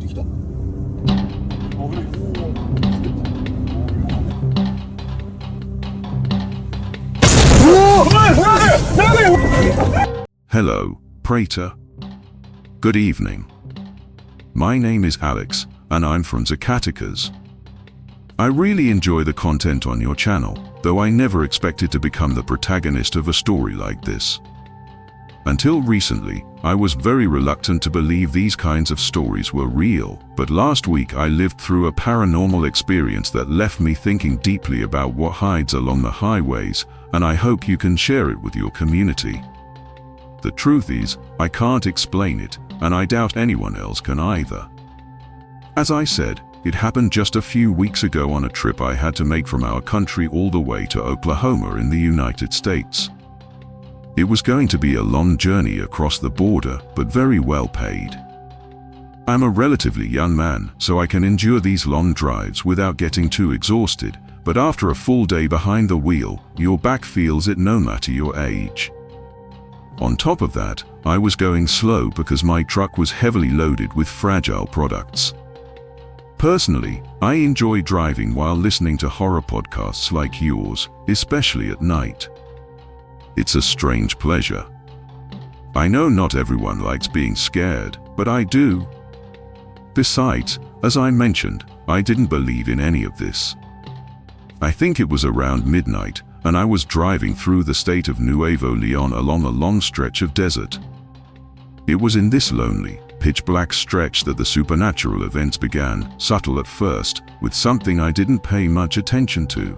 ってきた。危ない。Hello, Prater. Good evening. My name is Alex, and I'm from Zacatecas. I really enjoy the content on your channel, though I never expected to become the protagonist of a story like this. Until recently, I was very reluctant to believe these kinds of stories were real, but last week I lived through a paranormal experience that left me thinking deeply about what hides along the highways, and I hope you can share it with your community. The truth is, I can't explain it, and I doubt anyone else can either. As I said, it happened just a few weeks ago on a trip I had to make from our country all the way to Oklahoma in the United States. It was going to be a long journey across the border, but very well paid. I'm a relatively young man, so I can endure these long drives without getting too exhausted, but after a full day behind the wheel, your back feels it no matter your age. On top of that, I was going slow because my truck was heavily loaded with fragile products. Personally, I enjoy driving while listening to horror podcasts like yours, especially at night. It's a strange pleasure. I know not everyone likes being scared, but I do. Besides, as I mentioned, I didn't believe in any of this. I think it was around midnight, and I was driving through the state of Nuevo Leon along a long stretch of desert. It was in this lonely, pitch-black stretch that the supernatural events began, subtle at first, with something I didn't pay much attention to.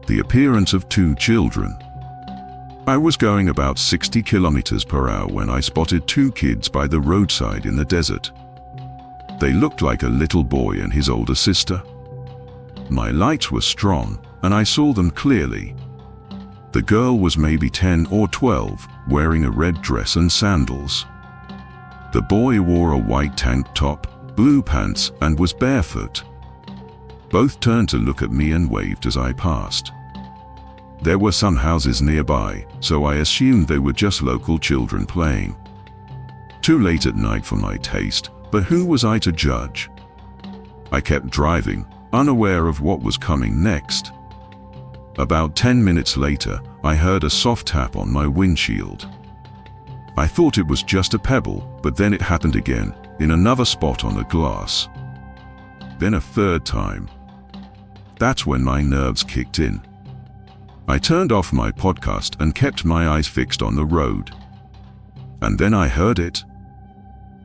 The appearance of two children. I was going about 60 kilometers per hour when I spotted two kids by the roadside in the desert. They looked like a little boy and his older sister. My lights were strong, and I saw them clearly. The girl was maybe 10 or 12, wearing a red dress and sandals. The boy wore a white tank top, blue pants, and was barefoot. Both turned to look at me and waved as I passed. There were some houses nearby, so I assumed they were just local children playing. Too late at night for my taste, but who was I to judge? I kept driving, unaware of what was coming next. About 10 minutes later, I heard a soft tap on my windshield. I thought it was just a pebble, but then it happened again, in another spot on the glass. Then a third time. That's when my nerves kicked in. I turned off my podcast and kept my eyes fixed on the road. And then I heard it.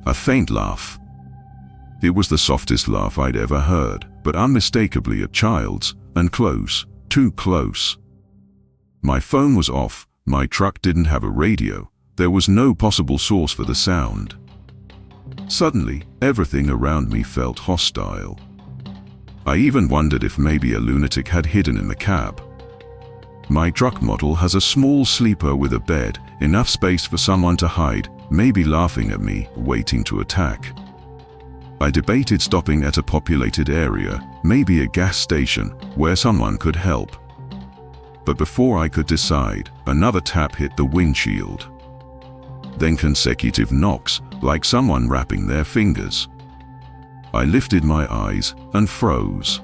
A faint laugh. It was the softest laugh I'd ever heard, but unmistakably a child's, and close, too close. My phone was off, my truck didn't have a radio, there was no possible source for the sound. Suddenly, everything around me felt hostile. I even wondered if maybe a lunatic had hidden in the cab. My truck model has a small sleeper with a bed, enough space for someone to hide, maybe laughing at me, waiting to attack. I debated stopping at a populated area, maybe a gas station, where someone could help. But before I could decide, another tap hit the windshield. Then consecutive knocks, like someone rapping their fingers. I lifted my eyes and froze.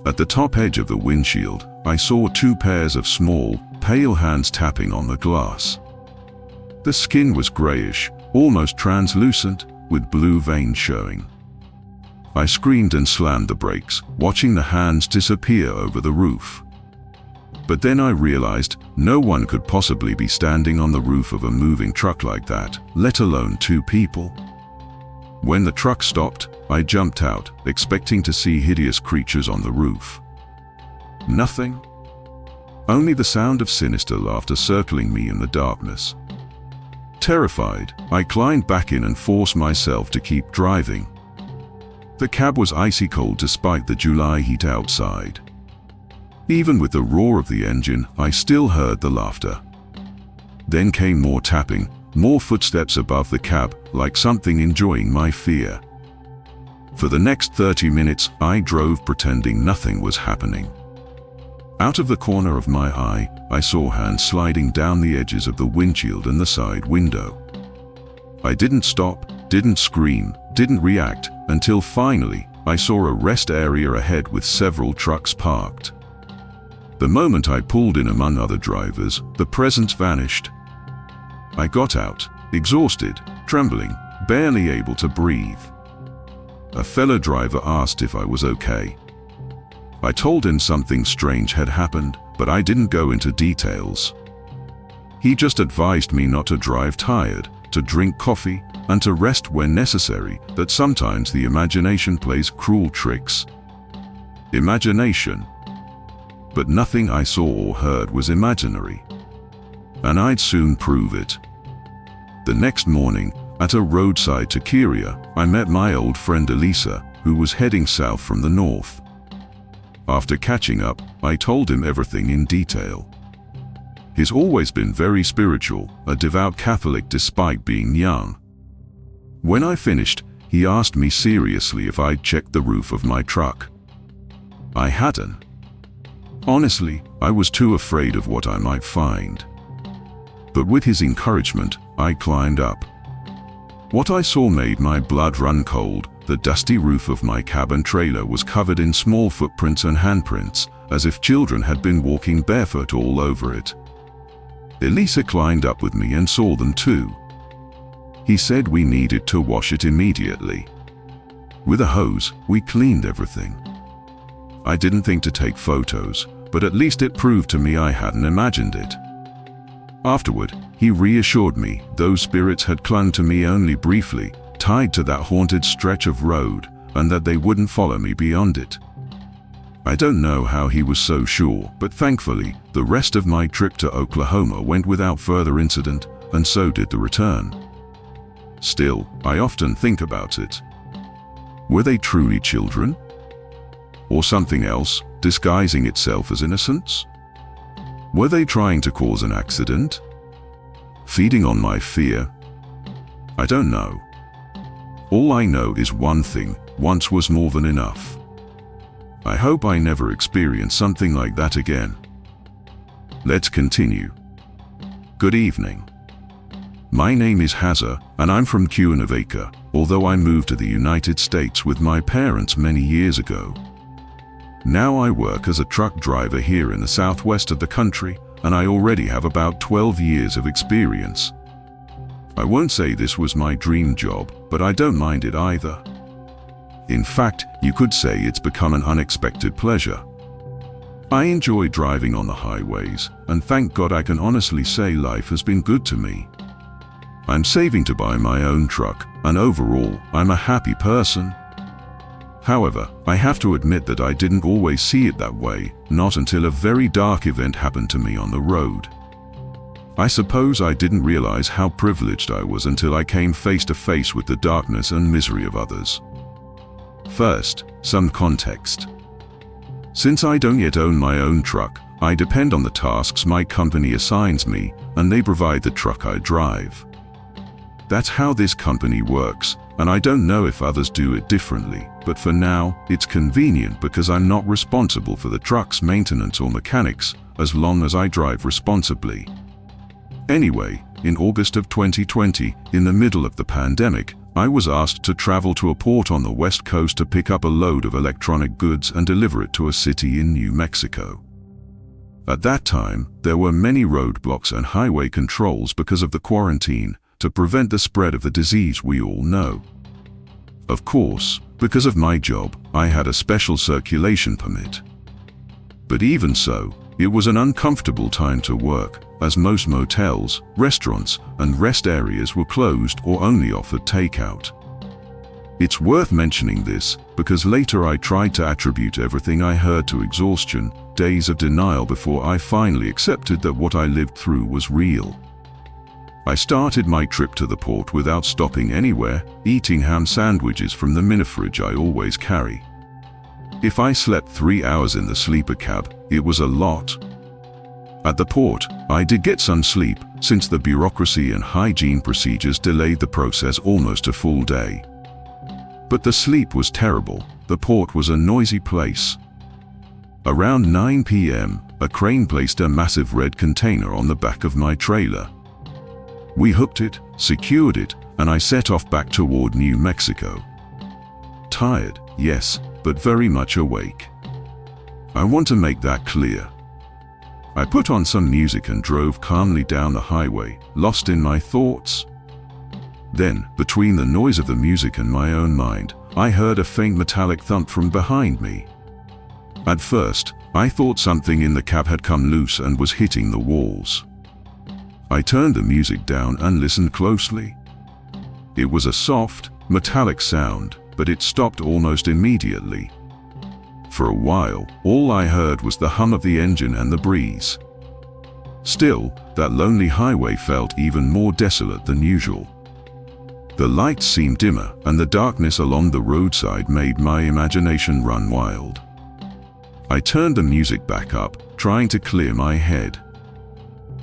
At the top edge of the windshield, I saw two pairs of small, pale hands tapping on the glass. The skin was grayish, almost translucent, with blue veins showing. I screamed and slammed the brakes, watching the hands disappear over the roof. But then I realized no one could possibly be standing on the roof of a moving truck like that, let alone two people. When the truck stopped, I jumped out, expecting to see hideous creatures on the roof. Nothing. Only the sound of sinister laughter circling me in the darkness. Terrified, I climbed back in and forced myself to keep driving. The cab was icy cold despite the July heat outside. Even with the roar of the engine, I still heard the laughter. Then came more tapping, more footsteps above the cab, like something enjoying my fear. For the next 30 minutes, I drove pretending nothing was happening. Out of the corner of my eye, I saw hands sliding down the edges of the windshield and the side window. I didn't stop, didn't scream, didn't react until finally I saw a rest area ahead with several trucks parked. The moment I pulled in among other drivers, the presence vanished. I got out, exhausted, trembling, barely able to breathe. A fellow driver asked if I was okay. I told him something strange had happened, but I didn't go into details. He just advised me not to drive tired, to drink coffee, and to rest when necessary, that sometimes the imagination plays cruel tricks. Imagination. But nothing I saw or heard was imaginary. And I'd soon prove it. The next morning, at a roadside taqueria, I met my old friend Elisa, who was heading south from the north. After catching up, I told him everything in detail. He's always been very spiritual, a devout Catholic despite being young. When I finished, he asked me seriously if I'd checked the roof of my truck. I hadn't. Honestly, I was too afraid of what I might find. But with his encouragement, I climbed up. What I saw made my blood run cold. The dusty roof of my cabin trailer was covered in small footprints and handprints, as if children had been walking barefoot all over it. Elisa climbed up with me and saw them too. He said we needed to wash it immediately. With a hose, we cleaned everything. I didn't think to take photos, but at least it proved to me I hadn't imagined it. Afterward, he reassured me those spirits had clung to me only briefly, tied to that haunted stretch of road, and that they wouldn't follow me beyond it. I don't know how he was so sure, but thankfully, the rest of my trip to Oklahoma went without further incident, and so did the return. Still, I often think about it. Were they truly children? Or something else, disguising itself as innocence? Were they trying to cause an accident? Feeding on my fear? I don't know. All I know is one thing: once was more than enough. I hope I never experience something like that again. Let's continue. Good evening. My name is Hazza, and I'm from Cuernavaca, although I moved to the United States with my parents many years ago. Now I work as a truck driver here in the southwest of the country, and I already have about 12 years of experience. I won't say this was my dream job, but I don't mind it either. In fact, you could say it's become an unexpected pleasure. I enjoy driving on the highways, and thank God I can honestly say life has been good to me. I'm saving to buy my own truck, and overall, I'm a happy person. However, I have to admit that I didn't always see it that way, not until a very dark event happened to me on the road. I suppose I didn't realize how privileged I was until I came face to face with the darkness and misery of others. First, some context. Since I don't yet own my own truck, I depend on the tasks my company assigns me, and they provide the truck I drive. That's how this company works, and I don't know if others do it differently, but for now, it's convenient because I'm not responsible for the truck's maintenance or mechanics, as long as I drive responsibly. Anyway, in August of 2020, in the middle of the pandemic, I was asked to travel to a port on the West Coast to pick up a load of electronic goods and deliver it to a city in New Mexico. At that time, there were many roadblocks and highway controls because of the quarantine, to prevent the spread of the disease we all know. Of course, because of my job, I had a special circulation permit. But even so, it was an uncomfortable time to work, as most motels, restaurants, and rest areas were closed or only offered takeout. It's worth mentioning this, because later I tried to attribute everything I heard to exhaustion, days of denial before I finally accepted that what I lived through was real. I started my trip to the port without stopping anywhere, eating ham sandwiches from the mini-fridge I always carry. If I slept 3 hours in the sleeper cab, it was a lot. At the port, I did get some sleep, since the bureaucracy and hygiene procedures delayed the process almost a full day. But the sleep was terrible. The port was a noisy place. Around 9 p.m., a crane placed a massive red container on the back of my trailer. We hooked it, secured it, and I set off back toward New Mexico. Tired, yes, but very much awake. I want to make that clear. I put on some music and drove calmly down the highway, lost in my thoughts. Then, between the noise of the music and my own mind, I heard a faint metallic thump from behind me. At first, I thought something in the cab had come loose and was hitting the walls. I turned the music down and listened closely. It was a soft, metallic sound, but it stopped almost immediately. For a while, all I heard was the hum of the engine and the breeze. Still, that lonely highway felt even more desolate than usual. The lights seemed dimmer, and the darkness along the roadside made my imagination run wild. I turned the music back up, trying to clear my head.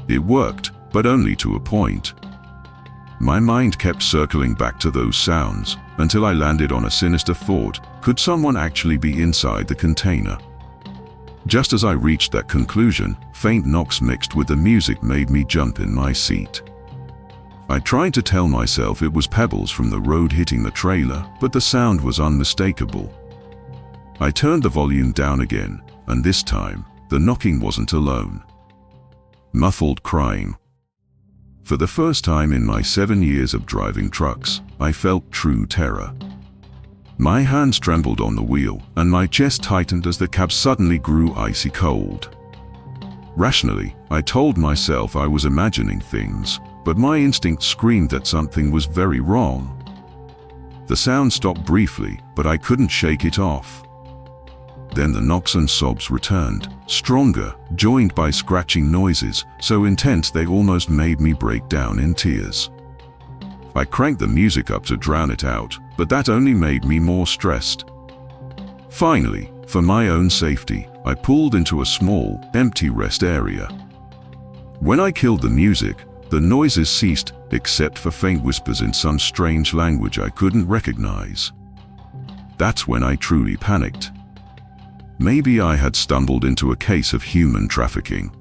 It worked, but only to a point. My mind kept circling back to those sounds, until I landed on a sinister thought: could someone actually be inside the container? Just as I reached that conclusion, faint knocks mixed with the music made me jump in my seat. I tried to tell myself it was pebbles from the road hitting the trailer, but the sound was unmistakable. I turned the volume down again, and this time, the knocking wasn't alone. Muffled crying. For the first time in my 7 years of driving trucks, I felt true terror. My hands trembled on the wheel, and my chest tightened as the cab suddenly grew icy cold. Rationally, I told myself I was imagining things, but my instinct screamed that something was very wrong. The sound stopped briefly, but I couldn't shake it off. Then the knocks and sobs returned, stronger, joined by scratching noises, so intense they almost made me break down in tears. I cranked the music up to drown it out, but that only made me more stressed. Finally, for my own safety, I pulled into a small, empty rest area. When I killed the music, the noises ceased, except for faint whispers in some strange language I couldn't recognize. That's when I truly panicked. Maybe I had stumbled into a case of human trafficking.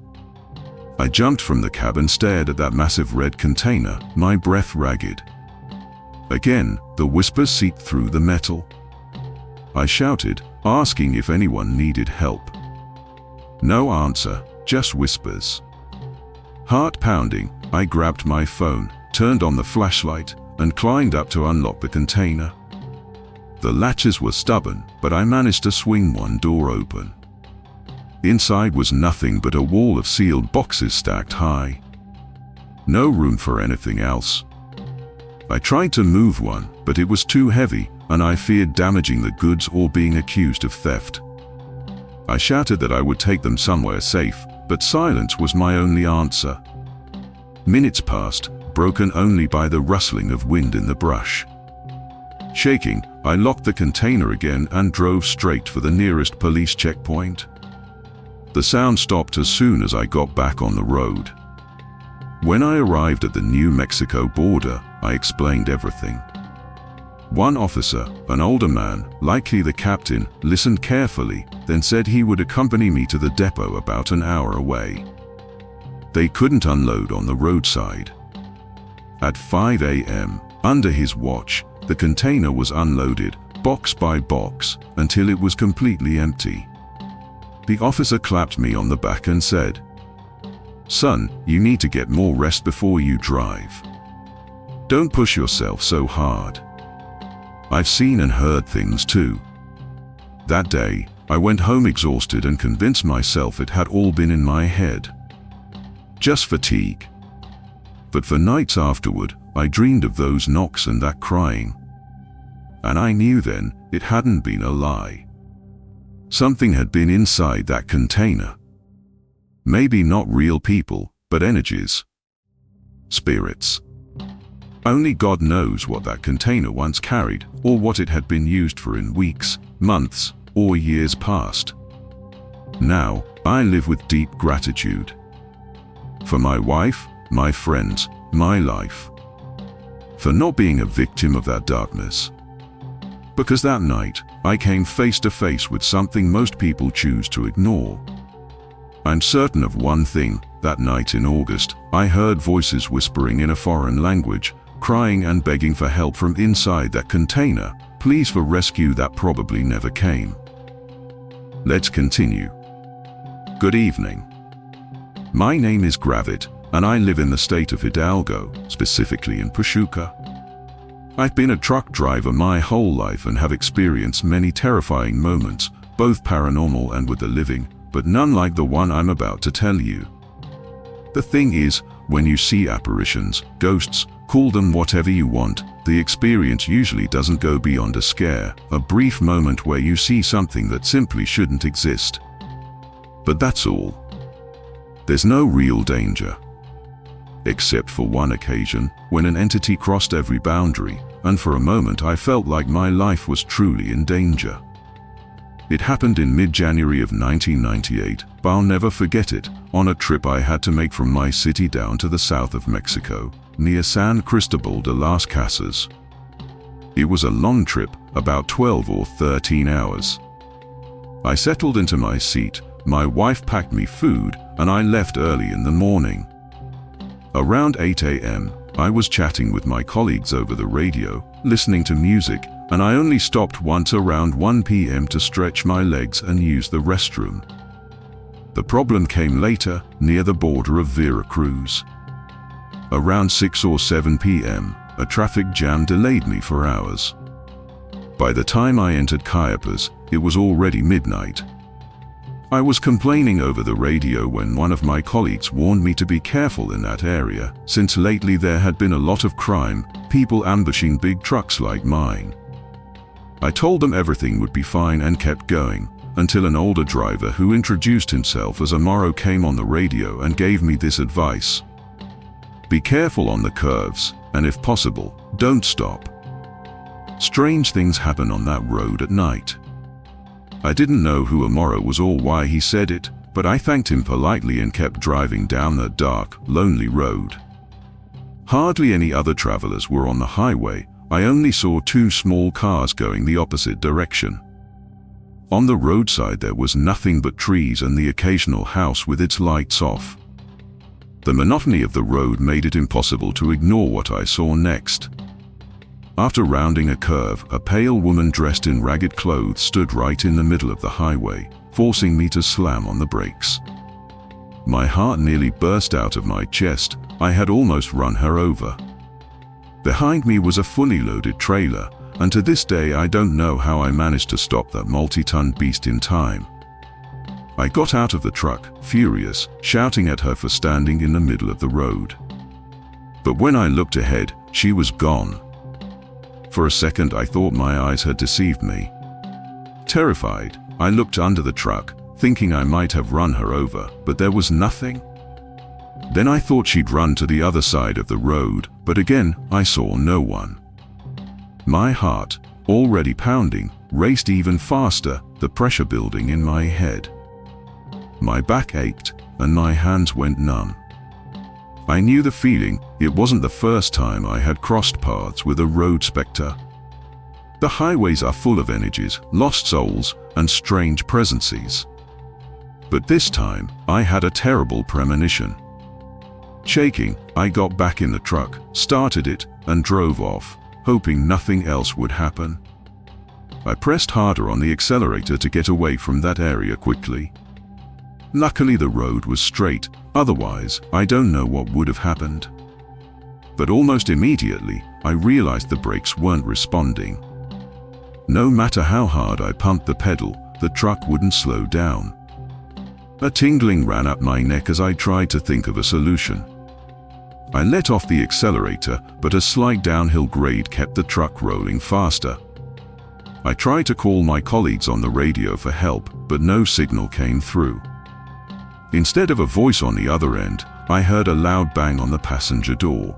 I jumped from the cab and stared at that massive red container, my breath ragged. Again, the whispers seeped through the metal. I shouted, asking if anyone needed help. No answer, just whispers. Heart pounding, I grabbed my phone, turned on the flashlight, and climbed up to unlock the container. The latches were stubborn, but I managed to swing one door open. Inside was nothing but a wall of sealed boxes stacked high. No room for anything else. I tried to move one, but it was too heavy, and I feared damaging the goods or being accused of theft. I shouted that I would take them somewhere safe, but silence was my only answer. Minutes passed, broken only by the rustling of wind in the brush. Shaking, I locked the container again and drove straight for the nearest police checkpoint. The sound stopped as soon as I got back on the road. When I arrived at the New Mexico border, I explained everything. One officer, an older man, likely the captain, listened carefully, then said he would accompany me to the depot about an hour away. They couldn't unload on the roadside. At 5 a.m., under his watch, the container was unloaded, box by box, until it was completely empty. The officer clapped me on the back and said, "Son, you need to get more rest before you drive. Don't push yourself so hard. I've seen and heard things too." That day, I went home exhausted and convinced myself it had all been in my head. Just fatigue. But for nights afterward, I dreamed of those knocks and that crying. And I knew then it hadn't been a lie. Something had been inside that container. Maybe not real people, but energies. Spirits. Only God knows what that container once carried, or what it had been used for in weeks, months, or years past. Now, I live with deep gratitude. For my wife, my friends, my life. For not being a victim of that darkness. Because that night, I came face to face with something most people choose to ignore. I'm certain of one thing: that night in August, I heard voices whispering in a foreign language, crying and begging for help from inside that container, pleas for rescue that probably never came. Let's continue. Good evening. My name is Gravit, and I live in the state of Hidalgo, specifically in Pachuca. I've been a truck driver my whole life and have experienced many terrifying moments, both paranormal and with the living, but none like the one I'm about to tell you. The thing is, when you see apparitions, ghosts, call them whatever you want, the experience usually doesn't go beyond a scare, a brief moment where you see something that simply shouldn't exist. But that's all. There's no real danger. Except for one occasion, when an entity crossed every boundary, and for a moment I felt like my life was truly in danger. It happened in mid-January of 1998, but I'll never forget it, on a trip I had to make from my city down to the south of Mexico, near San Cristobal de las Casas. It was a long trip, about 12 or 13 hours. I settled into my seat, my wife packed me food, and I left early in the morning. Around 8 a.m., I was chatting with my colleagues over the radio, listening to music, and I only stopped once around 1 p.m. to stretch my legs and use the restroom. The problem came later, near the border of Veracruz. Around 6 or 7 p.m., a traffic jam delayed me for hours. By the time I entered Chiapas, it was already midnight. I was complaining over the radio when one of my colleagues warned me to be careful in that area, since lately there had been a lot of crime, people ambushing big trucks like mine. I told them everything would be fine and kept going, until an older driver who introduced himself as Amaro came on the radio and gave me this advice. Be careful on the curves, and if possible, don't stop. Strange things happen on that road at night. I didn't know who Amaro was or why he said it, but I thanked him politely and kept driving down the dark, lonely road. Hardly any other travelers were on the highway. I only saw 2 small cars going the opposite direction. On the roadside there was nothing but trees and the occasional house with its lights off. The monotony of the road made it impossible to ignore what I saw next. After rounding a curve, a pale woman dressed in ragged clothes stood right in the middle of the highway, forcing me to slam on the brakes. My heart nearly burst out of my chest. I had almost run her over. Behind me was a fully loaded trailer, and to this day I don't know how I managed to stop that multi-ton beast in time. I got out of the truck, furious, shouting at her for standing in the middle of the road. But when I looked ahead, she was gone. For a second I thought my eyes had deceived me. Terrified, I looked under the truck, thinking I might have run her over, but there was nothing. Then I thought she'd run to the other side of the road, but again I saw no one. My heart, already pounding, raced even faster, the pressure building in my head. My back ached, and my hands went numb. I knew the feeling. It wasn't the first time I had crossed paths with a road specter. The highways are full of energies, lost souls, and strange presences. But this time, I had a terrible premonition. Shaking, I got back in the truck, started it, and drove off, hoping nothing else would happen. I pressed harder on the accelerator to get away from that area quickly. Luckily the road was straight, otherwise I don't know what would have happened. But almost immediately, I realized the brakes weren't responding. No matter how hard I pumped the pedal, the truck wouldn't slow down. A tingling ran up my neck as I tried to think of a solution. I let off the accelerator, but a slight downhill grade kept the truck rolling faster. I tried to call my colleagues on the radio for help, but no signal came through. Instead of a voice on the other end, I heard a loud bang on the passenger door.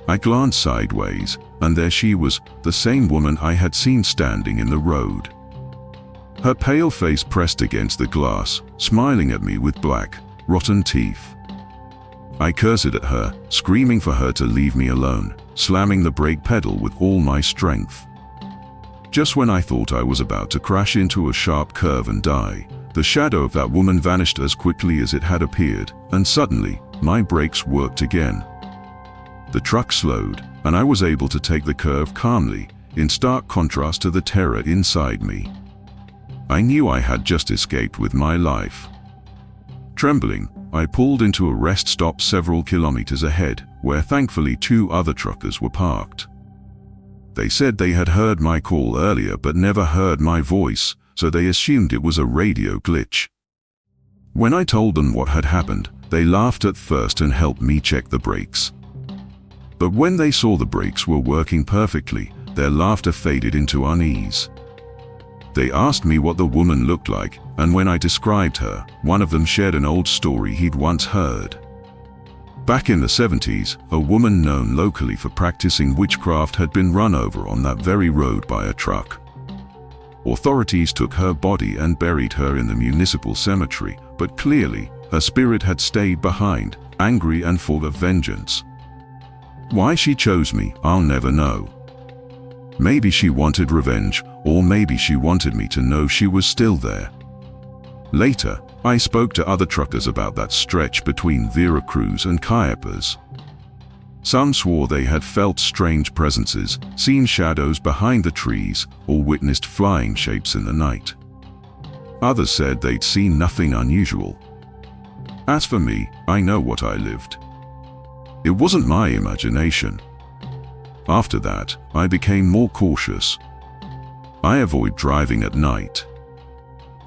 I glanced sideways, and there she was, the same woman I had seen standing in the road. Her pale face pressed against the glass, smiling at me with black, rotten teeth. I cursed at her, screaming for her to leave me alone, slamming the brake pedal with all my strength. Just when I thought I was about to crash into a sharp curve and die, the shadow of that woman vanished as quickly as it had appeared, and suddenly, my brakes worked again. The truck slowed, and I was able to take the curve calmly, in stark contrast to the terror inside me. I knew I had just escaped with my life. Trembling, I pulled into a rest stop several kilometers ahead, where thankfully 2 other truckers were parked. They said they had heard my call earlier but never heard my voice, so they assumed it was a radio glitch. When I told them what had happened, they laughed at first and helped me check the brakes. But when they saw the brakes were working perfectly, their laughter faded into unease. They asked me what the woman looked like, and when I described her, one of them shared an old story he'd once heard. Back in the 70s, a woman known locally for practicing witchcraft had been run over on that very road by a truck. Authorities took her body and buried her in the municipal cemetery, but clearly, her spirit had stayed behind, angry and full of vengeance. Why she chose me, I'll never know. Maybe she wanted revenge, or maybe she wanted me to know she was still there. Later, I spoke to other truckers about that stretch between Veracruz and Chiapas. Some swore they had felt strange presences, seen shadows behind the trees, or witnessed flying shapes in the night. Others said they'd seen nothing unusual. As for me, I know what I lived. It wasn't my imagination. After that, I became more cautious. I avoid driving at night.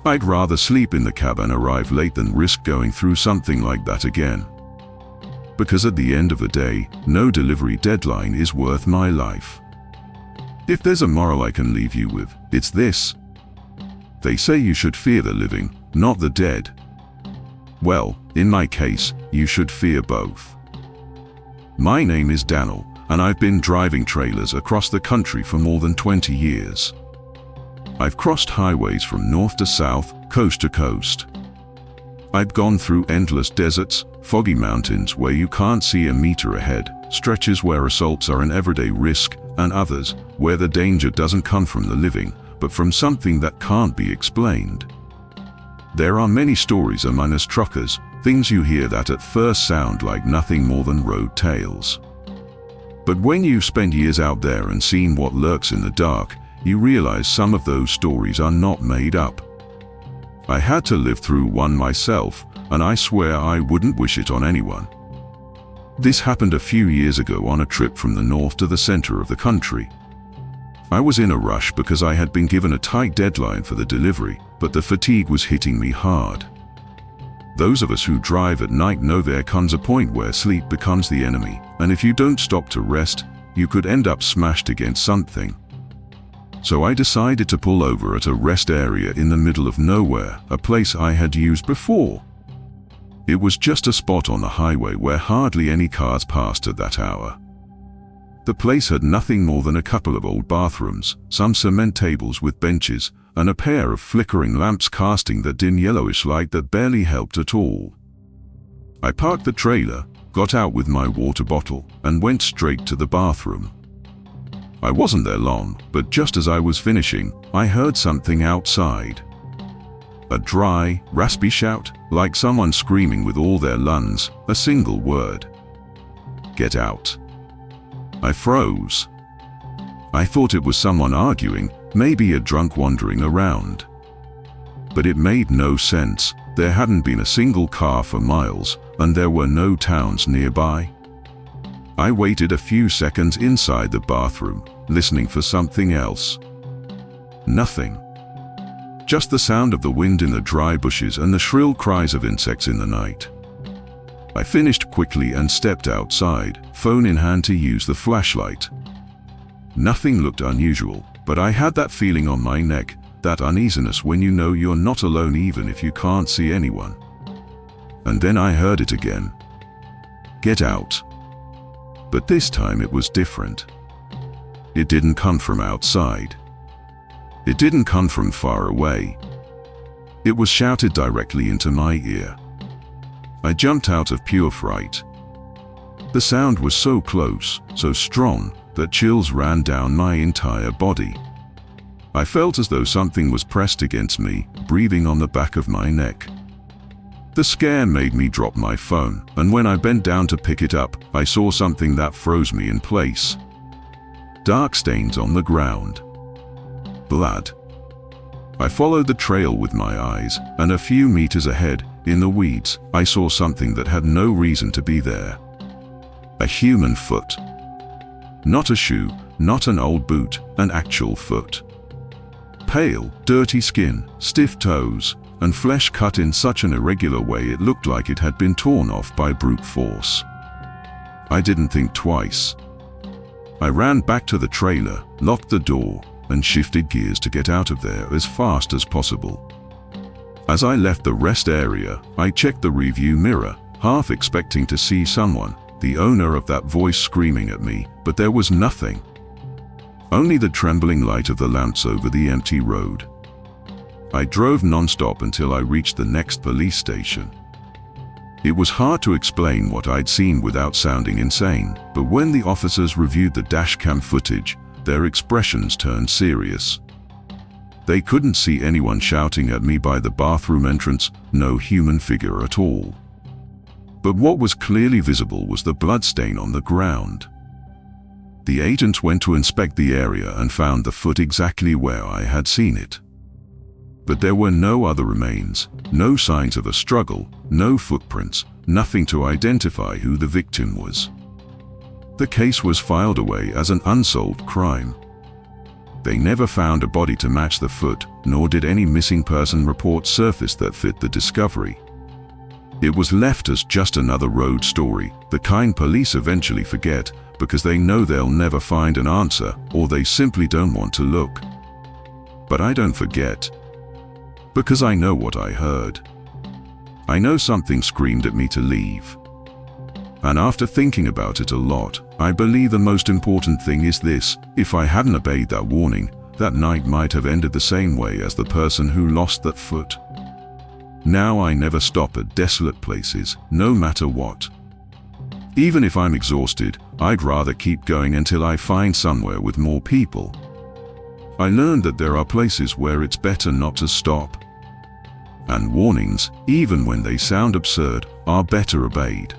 I'd rather sleep in the cab and arrive late than risk going through something like that again. Because at the end of the day, no delivery deadline is worth my life. If there's a moral I can leave you with, it's this. They say you should fear the living, not the dead. Well, in my case, you should fear both. My name is Daniel, and I've been driving trailers across the country for more than 20 years. I've crossed highways from north to south, coast to coast. I've gone through endless deserts, foggy mountains where you can't see a meter ahead, stretches where assaults are an everyday risk, and others where the danger doesn't come from the living, but from something that can't be explained. There are many stories among us truckers, things you hear that at first sound like nothing more than road tales. But when you've spent years out there and seen what lurks in the dark, you realize some of those stories are not made up. I had to live through one myself, and I swear I wouldn't wish it on anyone. This happened a few years ago on a trip from the north to the center of the country. I was in a rush because I had been given a tight deadline for the delivery, but the fatigue was hitting me hard. Those of us who drive at night know there comes a point where sleep becomes the enemy, and if you don't stop to rest, you could end up smashed against something. So I decided to pull over at a rest area in the middle of nowhere, a place I had used before. It was just a spot on the highway where hardly any cars passed at that hour. The place had nothing more than a couple of old bathrooms, some cement tables with benches, and a pair of flickering lamps casting that dim yellowish light that barely helped at all. I parked the trailer, got out with my water bottle, and went straight to the bathroom. I wasn't there long, but just as I was finishing, I heard something outside. A dry, raspy shout, like someone screaming with all their lungs, a single word. "Get out." I froze. I thought it was someone arguing, maybe a drunk wandering around. But it made no sense. There hadn't been a single car for miles, and there were no towns nearby. I waited a few seconds inside the bathroom, listening for something else. Nothing. Just the sound of the wind in the dry bushes and the shrill cries of insects in the night. I finished quickly and stepped outside, phone in hand to use the flashlight. Nothing looked unusual, but I had that feeling on my neck, that uneasiness when you know you're not alone even if you can't see anyone. And then I heard it again. "Get out." But this time it was different. It didn't come from outside. It didn't come from far away. It was shouted directly into my ear. I jumped out of pure fright. The sound was so close, so strong, that chills ran down my entire body. I felt as though something was pressed against me, breathing on the back of my neck. The scare made me drop my phone, and when I bent down to pick it up, I saw something that froze me in place. Dark stains on the ground. Blood. I followed the trail with my eyes, and a few meters ahead, in the weeds, I saw something that had no reason to be there. A human foot. Not a shoe, not an old boot, an actual foot. Pale, dirty skin, stiff toes, and flesh cut in such an irregular way it looked like it had been torn off by brute force. I didn't think twice. I ran back to the trailer, locked the door, and shifted gears to get out of there as fast as possible. As I left the rest area, I checked the rearview mirror, half expecting to see someone, the owner of that voice, screaming at me, but there was nothing. Only the trembling light of the lamps over the empty road. I drove non-stop until I reached the next police station. It was hard to explain what I'd seen without sounding insane, but when the officers reviewed the dashcam footage, their expressions turned serious. They couldn't see anyone shouting at me by the bathroom entrance, no human figure at all. But what was clearly visible was the bloodstain on the ground. The agents went to inspect the area and found the foot exactly where I had seen it. But there were no other remains, no signs of a struggle, no footprints, nothing to identify who the victim was. The case was filed away as an unsolved crime. They never found a body to match the foot, nor did any missing person reports surface that fit the discovery. It was left as just another road story, the kind police eventually forget because they know they'll never find an answer, or they simply don't want to look. But I don't forget. Because I know what I heard. I know something screamed at me to leave. And after thinking about it a lot, I believe the most important thing is this: if I hadn't obeyed that warning, that night might have ended the same way as the person who lost that foot. Now I never stop at desolate places, no matter what. Even if I'm exhausted, I'd rather keep going until I find somewhere with more people. I learned that there are places where it's better not to stop. And warnings, even when they sound absurd, are better obeyed.